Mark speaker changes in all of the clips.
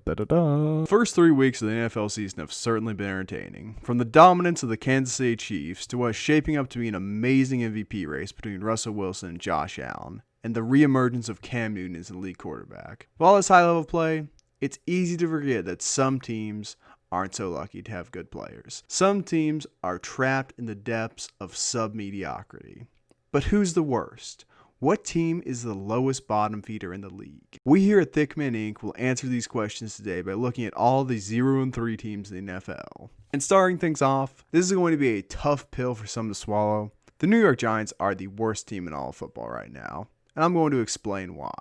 Speaker 1: First 3 weeks of the NFL season have certainly been entertaining. From the dominance of the Kansas City Chiefs to what's shaping up to be an amazing MVP race between Russell Wilson and Josh Allen, and the reemergence of Cam Newton as an elite quarterback. With all this high-level play, it's easy to forget that some teams aren't so lucky to have good players. Some teams are trapped in the depths of sub-mediocrity. But who's the worst? What team is the lowest bottom feeder in the league? We here at Thickman Inc. will answer these questions today by looking at all the 0-3 teams in the NFL. And starting things off, this is going to be a tough pill for some to swallow. The New York Giants are the worst team in all of football right now, and I'm going to explain why.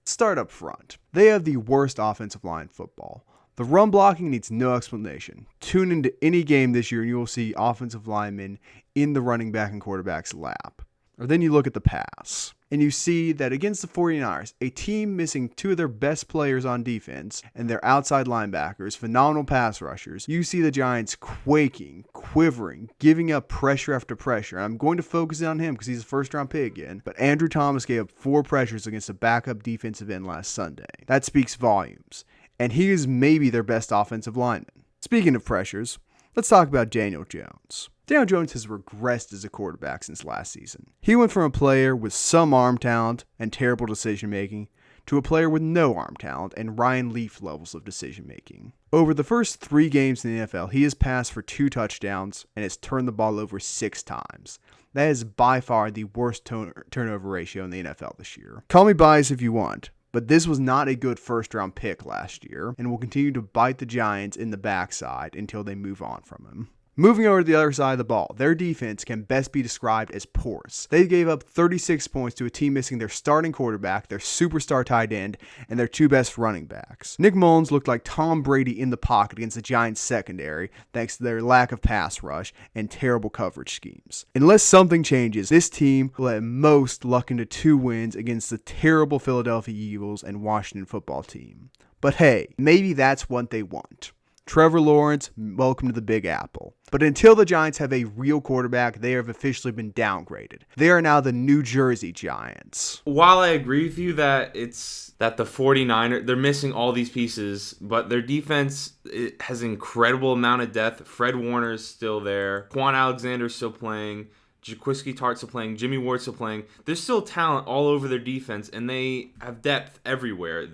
Speaker 1: Start up front. They have the worst offensive line in football. The run blocking needs no explanation. Tune into any game this year and you will see offensive linemen in the running back and quarterback's lap. Or then you look at the pass, and you see that against the 49ers, a team missing 2 of their best players on defense and their outside linebackers, phenomenal pass rushers, you see the Giants quaking, quivering, giving up pressure after pressure. And I'm going to focus on him because he's a first-round pick again, but Andrew Thomas gave up 4 pressures against a backup defensive end last Sunday. That speaks volumes, and he is maybe their best offensive lineman. Speaking of pressures, let's talk about Daniel Jones. Daniel Jones has regressed as a quarterback since last season. He went from a player with some arm talent and terrible decision-making to a player with no arm talent and Ryan Leaf levels of decision-making. Over the first 3 games in the NFL, he has passed for 2 touchdowns and has turned the ball over 6 times. That is by far the worst turnover ratio in the NFL this year. Call me biased if you want, but this was not a good first-round pick last year and will continue to bite the Giants in the backside until they move on from him. Moving over to the other side of the ball, their defense can best be described as porous. They gave up 36 points to a team missing their starting quarterback, their superstar tight end, and their 2 best running backs. Nick Mullins looked like Tom Brady in the pocket against the Giants secondary thanks to their lack of pass rush and terrible coverage schemes. Unless something changes, this team will at most luck into 2 wins against the terrible Philadelphia Eagles and Washington football team. But hey, maybe that's what they want. Trevor Lawrence, welcome to the Big Apple. But until the Giants have a real quarterback, they have officially been downgraded. They are now the New Jersey Giants.
Speaker 2: While I agree with you that the 49ers, they're missing all these pieces, but their defense has an incredible amount of depth. Fred Warner's still there. Quan Alexander's still playing. Jaquiski Tartt's still playing. Jimmy Ward's still playing. There's still talent all over their defense, and they have depth everywhere.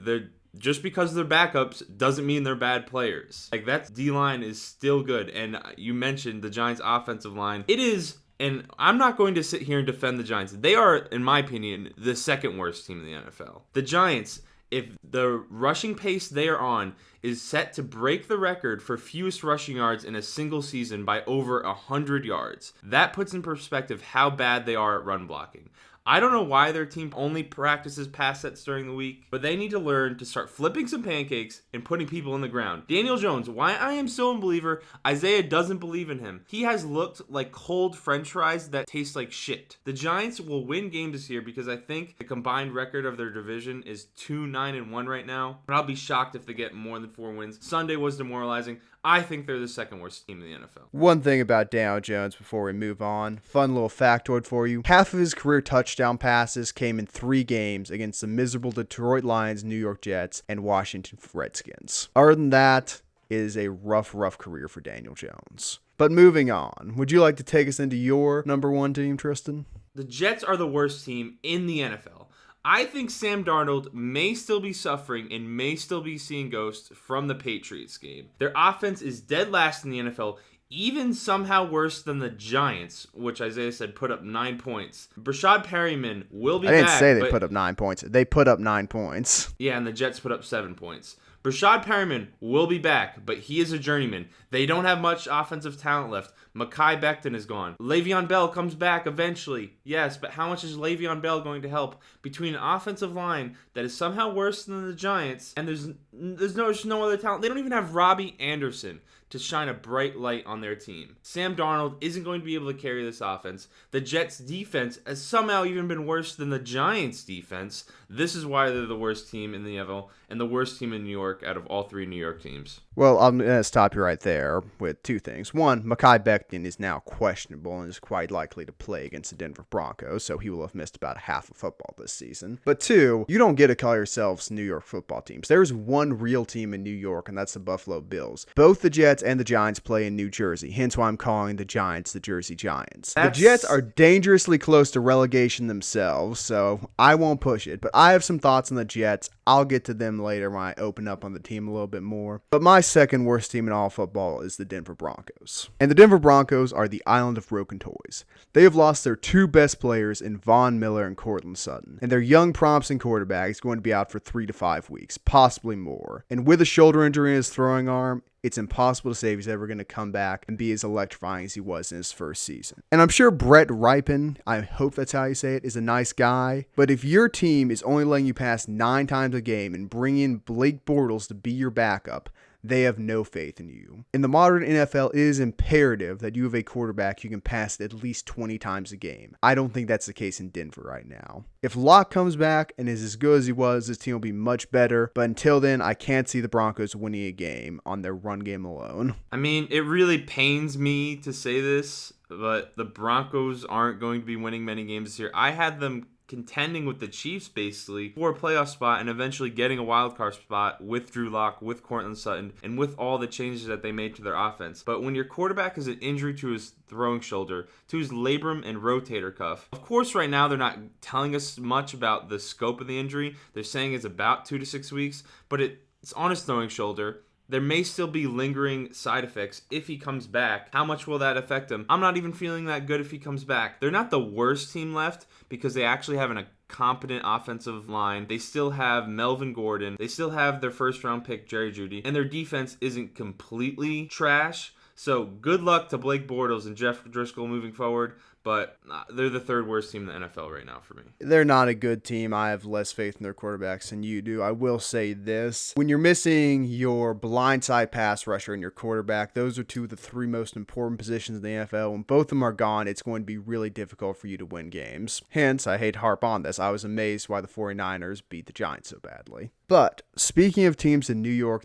Speaker 2: Just because they're backups doesn't mean they're bad players. Like, that D-line is still good. And you mentioned the Giants' offensive line. It is, and I'm not going to sit here and defend the Giants. They are, in my opinion, the second worst team in the NFL. The Giants, if the rushing pace they are on is set to break the record for fewest rushing yards in a single season by over 100 yards, that puts in perspective how bad they are at run blocking. I don't know why their team only practices pass sets during the week, but they need to learn to start flipping some pancakes and putting people in the ground. Daniel Jones, why I am so a believer, Isaiah doesn't believe in him. He has looked like cold french fries that taste like shit. The Giants will win games this year because I think the combined record of their division is 2-9-1 right now, but I'll be shocked if they get more than 4 wins. Sunday was demoralizing. I think they're the second worst team in the NFL.
Speaker 1: One thing about Daniel Jones before we move on, fun little factoid for you. Half of his career touchdown passes came in 3 games against the miserable Detroit Lions, New York Jets, and Washington Redskins. Other than that, it is a rough career for Daniel Jones. But moving on, would you like to take us into your number 1 team, Tristan?
Speaker 2: The Jets are the worst team in the NFL. I think Sam Darnold may still be suffering and may still be seeing ghosts from the Patriots game. Their offense is dead last in the NFL, even somehow worse than the Giants, which Isaiah said put up 9 points. Brashad Perryman will be back.
Speaker 1: I didn't say they put up 9 points. They put up 9 points.
Speaker 2: Yeah, and the Jets put up 7 points. Brashad Perryman will be back, but he is a journeyman. They don't have much offensive talent left. Mekhi Becton is gone. Le'Veon Bell comes back eventually. Yes, but how much is Le'Veon Bell going to help between an offensive line that is somehow worse than the Giants, and there's no other talent. They don't even have Robbie Anderson to shine a bright light on their team. Sam Darnold isn't going to be able to carry this offense. The Jets' defense has somehow even been worse than the Giants' defense. This is why they're the worst team in the NFL and the worst team in New York. York out of all three New York teams.
Speaker 1: Well, I'm going to stop you right there with two things. One, Mekhi Becton is now questionable and is quite likely to play against the Denver Broncos, so he will have missed about half of football this season. But two, you don't get to call yourselves New York football teams. There's one real team in New York, and that's the Buffalo Bills. Both the Jets and the Giants play in New Jersey, hence why I'm calling the Giants the Jersey Giants. The Jets are dangerously close to relegation themselves, so I won't push it. But I have some thoughts on the Jets. I'll get to them later when I open up on the team a little bit more. But my second worst team in all football is the Denver Broncos. And the Denver Broncos are the island of broken toys. They have lost their two best players in Von Miller and Courtland Sutton. And their young promising quarterback is going to be out for 3 to 5 weeks, possibly more. And with a shoulder injury in his throwing arm, it's impossible to say if he's ever going to come back and be as electrifying as he was in his first season. And I'm sure Brett Ripon, I hope that's how you say it, is a nice guy. But if your team is only letting you pass 9 times a game and bring in Blake Bortles to be your backup, they have no faith in you. In the modern NFL, it is imperative that you have a quarterback you can pass at least 20 times a game. I don't think that's the case in Denver right now. If Locke comes back and is as good as he was, this team will be much better. But until then, I can't see the Broncos winning a game on their run game alone.
Speaker 2: I mean, it really pains me to say this, but the Broncos aren't going to be winning many games this year. I had them contending with the Chiefs basically for a playoff spot and eventually getting a wild card spot with Drew Lock, with Courtland Sutton, and with all the changes that they made to their offense. But when your quarterback has an injury to his throwing shoulder, to his labrum and rotator cuff, of course right now they're not telling us much about the scope of the injury. They're saying it's about 2 to 6 weeks, but it's on his throwing shoulder. There may still be lingering side effects if he comes back. How much will that affect him? I'm not even feeling that good if he comes back. They're not the worst team left because they actually have a competent offensive line. They still have Melvin Gordon. They still have their first round pick, Jerry Jeudy. And their defense isn't completely trash. So good luck to Blake Bortles and Jeff Driscoll moving forward. But they're the third worst team in the NFL right now for me.
Speaker 1: They're not a good team. I have less faith in their quarterbacks than you do. I will say this. When you're missing your blindside pass rusher and your quarterback, those are two of the 3 most important positions in the NFL. When both of them are gone, it's going to be really difficult for you to win games. Hence, I hate to harp on this. I was amazed why the 49ers beat the Giants so badly. But speaking of teams in New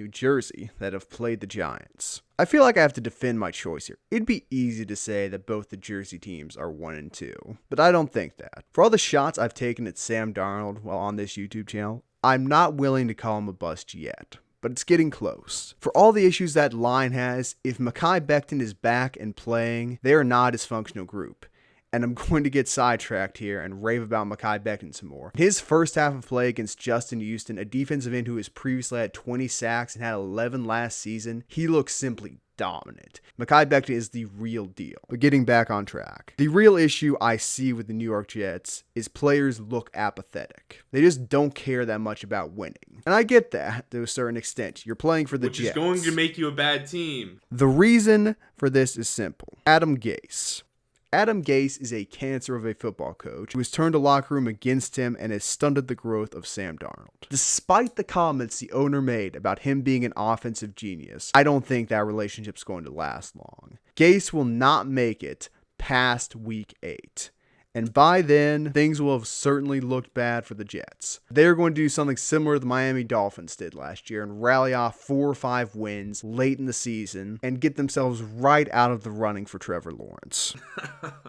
Speaker 1: Jersey that have played the Giants, I feel like I have to defend my choice here. It'd be easy to say that both the Jersey teams are 1-2, but I don't think that. For all the shots I've taken at Sam Darnold while on this YouTube channel, I'm not willing to call him a bust yet, but it's getting close. For all the issues that line has, if Mekhi Becton is back and playing, they are not a dysfunctional group. And I'm going to get sidetracked here and rave about Mekhi Becton some more. His first half of play against Justin Houston, a defensive end who has previously had 20 sacks and had 11 last season, he looks simply dominant. Mekhi Becton is the real deal. But getting back on track, the real issue I see with the New York Jets is players look apathetic. They just don't care that much about winning. And I get that to a certain extent. You're playing for the Jets.
Speaker 2: Which is going to make you a bad team.
Speaker 1: The reason for this is simple. Adam Gase. Adam Gase is a cancer of a football coach who has turned the locker room against him and has stunted the growth of Sam Darnold. Despite the comments the owner made about him being an offensive genius, I don't think that relationship's going to last long. Gase will not make it past week 8. And by then, things will have certainly looked bad for the Jets. They're going to do something similar to the Miami Dolphins did last year and rally off 4 or 5 wins late in the season and get themselves right out of the running for Trevor Lawrence.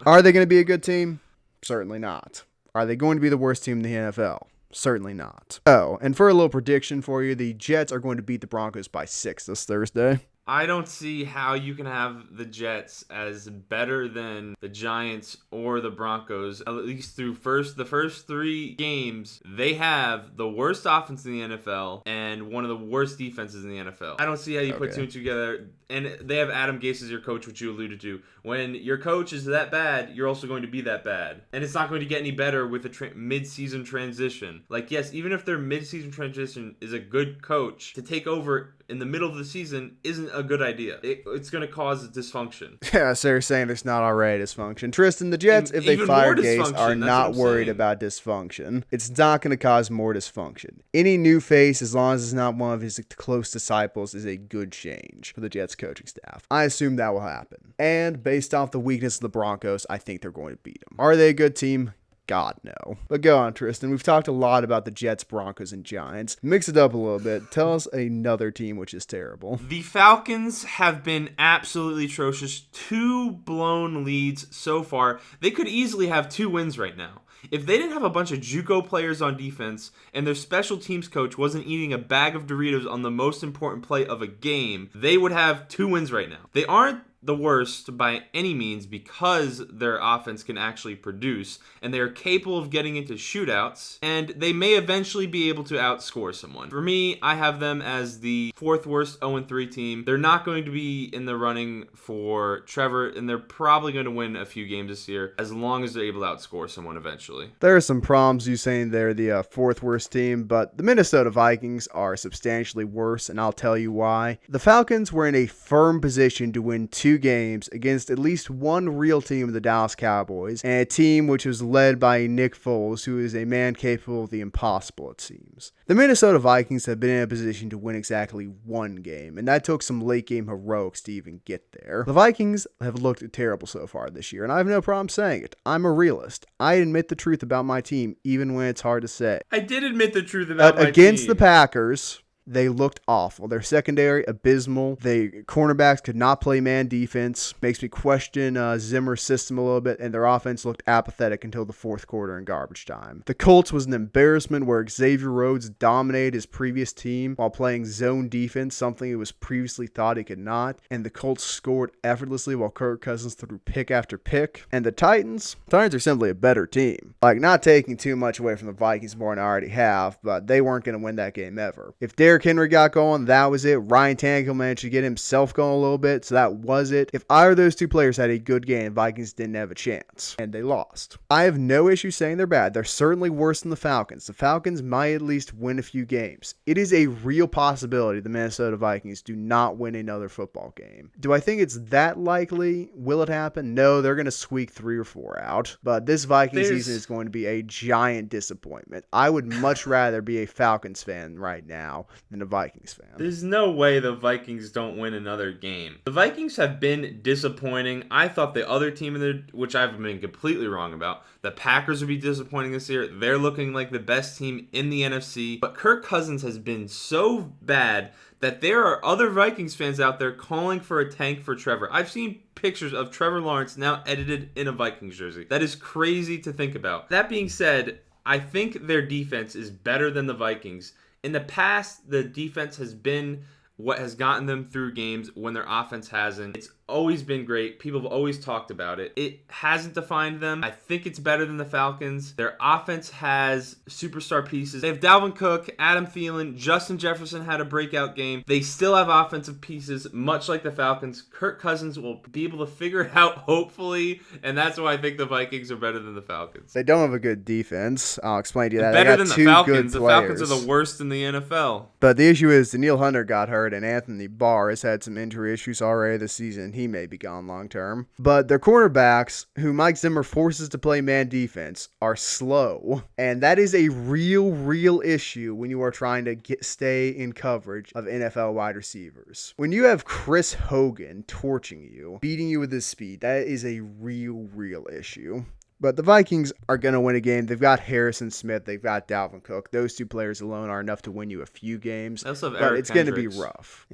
Speaker 1: Are they going to be a good team? Certainly not. Are they going to be the worst team in the NFL? Certainly not. Oh, and for a little prediction for you, the Jets are going to beat the Broncos by 6 this Thursday.
Speaker 2: I don't see how you can have the Jets as better than the Giants or the Broncos, at least through the first 3 games. They have the worst offense in the NFL and one of the worst defenses in the NFL. I don't see how you put 2 and 2 together. And they have Adam Gase as your coach, which you alluded to. When your coach is that bad, you're also going to be that bad. And it's not going to get any better with a mid-season transition. Like, yes, even if their mid-season transition is a good coach, to take over in the middle of the season isn't a good idea. It's going to cause dysfunction.
Speaker 1: Yeah, so you're saying there's not already dysfunction. Tristan, the Jets, if they fire Gase, are not worried about dysfunction. It's not going to cause more dysfunction. Any new face, as long as it's not one of his close disciples, is a good change for the Jets coaching staff. I assume that will happen. And based off the weakness of the Broncos, I think they're going to beat them. Are they a good team? God, no. But go on, Tristan. We've talked a lot about the Jets, Broncos, and Giants. Mix it up a little bit. Tell us another team which is terrible.
Speaker 2: The Falcons have been absolutely atrocious. 2 blown leads so far. They could easily have 2 wins right now. If they didn't have a bunch of JUCO players on defense and their special teams coach wasn't eating a bag of Doritos on the most important play of a game, they would have 2 wins right now. They aren't the worst by any means because their offense can actually produce and they are capable of getting into shootouts and they may eventually be able to outscore someone. For me, I have them as the 4th worst 0-3 team. They're not going to be in the running for Trevor and they're probably going to win a few games this year as long as they're able to outscore someone eventually.
Speaker 1: There are some problems you saying they're the 4th worst team, but the Minnesota Vikings are substantially worse, and I'll tell you why. The Falcons were in a firm position to win 2 games against at least one real team of the Dallas Cowboys, and a team which was led by Nick Foles, who is a man capable of the impossible, it seems. The Minnesota Vikings have been in a position to win exactly 1 game, and that took some late game heroics to even get there. The Vikings have looked terrible so far this year, and I have no problem saying it. I'm a realist. I admit the truth about my team, even when it's hard to say.
Speaker 2: I did admit the truth about my team.
Speaker 1: Against the Packers, they looked awful. Their secondary, abysmal. The cornerbacks could not play man defense. Makes me question Zimmer's system a little bit, and their offense looked apathetic until the 4th quarter in garbage time. The Colts was an embarrassment where Xavier Rhodes dominated his previous team while playing zone defense, something he was previously thought he could not, and the Colts scored effortlessly while Kirk Cousins threw pick after pick. And the Titans are simply a better team. Like, not taking too much away from the Vikings more than I already have, but they weren't going to win that game ever. If Derrick Henry got going, that was it. Ryan Tannehill managed to get himself going a little bit, so that was it. If either of those 2 players had a good game, Vikings didn't have a chance, and they lost. I have no issue saying they're bad. They're certainly worse than the Falcons. The Falcons might at least win a few games. It is a real possibility the Minnesota Vikings do not win another football game. Do I think it's that likely? Will it happen? No, they're going to squeak 3 or 4 out, but this Vikings season is going to be a giant disappointment. I would much rather be a Falcons fan right now than a Vikings fan.
Speaker 2: There's no way the Vikings don't win another game. The Vikings have been disappointing. I thought the other team in there, which I've been completely wrong about, the Packers would be disappointing this year. They're looking like the best team in the NFC. But Kirk Cousins has been so bad that there are other Vikings fans out there calling for a tank for Trevor. I've seen pictures of Trevor Lawrence now edited in a Vikings jersey. That is crazy to think about. That being said, I think their defense is better than the Vikings. In the past, the defense has been what has gotten them through games when their offense hasn't. It's always been great. People have always talked about it. It hasn't defined them. I think it's better than the Falcons. Their offense has superstar pieces. They have Dalvin Cook, Adam Thielen, Justin Jefferson had a breakout game. They still have offensive pieces, much like the Falcons. Kirk Cousins will be able to figure it out, hopefully, and that's why I think the Vikings are better than the Falcons.
Speaker 1: They don't have a good defense. I'll explain to you that.
Speaker 2: Better than the Falcons. The Falcons are the worst in the NFL.
Speaker 1: But the issue is Danielle Hunter got hurt, and Anthony Barr has had some injury issues already this season. He may be gone long term. But their cornerbacks, who Mike Zimmer forces to play man defense, are slow. And that is a real issue when you are trying to stay in coverage of NFL wide receivers. When you have Chris Hogan torching you, beating you with his speed, that is a real issue. But the Vikings are going to win a game. They've got Harrison Smith. They've got Dalvin Cook. Those 2 players alone are enough to win you a few games.
Speaker 2: But
Speaker 1: it's going to be rough.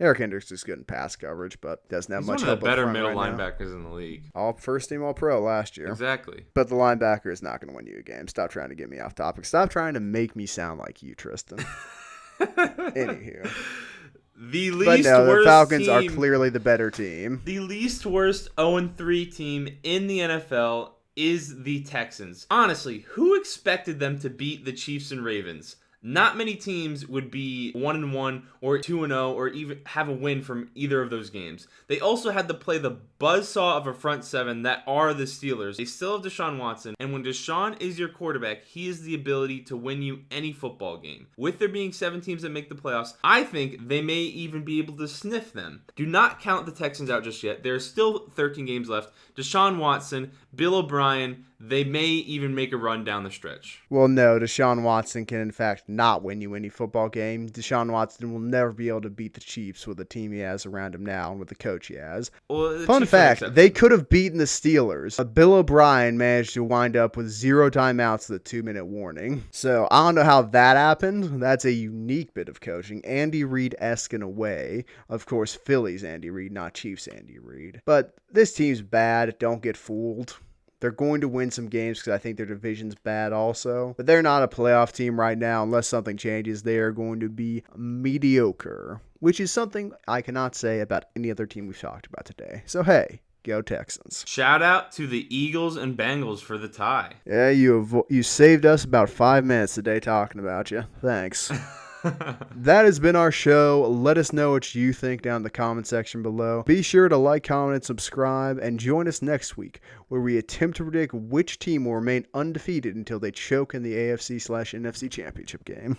Speaker 1: Eric Hendricks is good in pass coverage, but doesn't have much help.
Speaker 2: He's one of the better middle linebackers in the league.
Speaker 1: First team All-Pro last year.
Speaker 2: Exactly.
Speaker 1: But the linebacker is not going to win you a game. Stop trying to get me off topic. Stop trying to make me sound like you, Tristan. Anywho.
Speaker 2: The
Speaker 1: Falcons are clearly the better team.
Speaker 2: The least worst 0-3 team in the NFL is the Texans. Honestly, who expected them to beat the Chiefs and Ravens? Not many teams would be 1-1 or 2-0 or even have a win from either of those games. They also had to play the buzzsaw of a front 7 that are the Steelers. They still have Desean Watson, and when Deshaun is your quarterback, he has the ability to win you any football game. With there being 7 teams that make the playoffs, I think they may even be able to sniff them. Do not count the Texans out just yet. There are still 13 games left. Deshaun Watson, Bill O'Brien, they may even make a run down the stretch.
Speaker 1: Well, no, Desean Watson can in fact not win you any football game. Desean Watson will never be able to beat the Chiefs with the team he has around him now and with the coach he has.
Speaker 2: Well,
Speaker 1: Fun fact, they could have beaten the Steelers. Bill O'Brien managed to wind up with 0 timeouts with a 2-minute warning. So I don't know how that happened. That's a unique bit of coaching. Andy Reid-esque in a way. Of course, Philly's Andy Reid, not Chiefs Andy Reid. But this team's bad. Don't get fooled. They're going to win some games because I think their division's bad also. But they're not a playoff team right now. Unless something changes, they are going to be mediocre, which is something I cannot say about any other team we've talked about today. So, hey, go Texans.
Speaker 2: Shout out to the Eagles and Bengals for the tie.
Speaker 1: Yeah, you saved us about 5 minutes today talking about you. Thanks. That has been our show. Let us know what you think down in the comment section below. Be sure to like, comment, and subscribe, and join us next week where we attempt to predict which team will remain undefeated until they choke in the AFC/NFC championship game.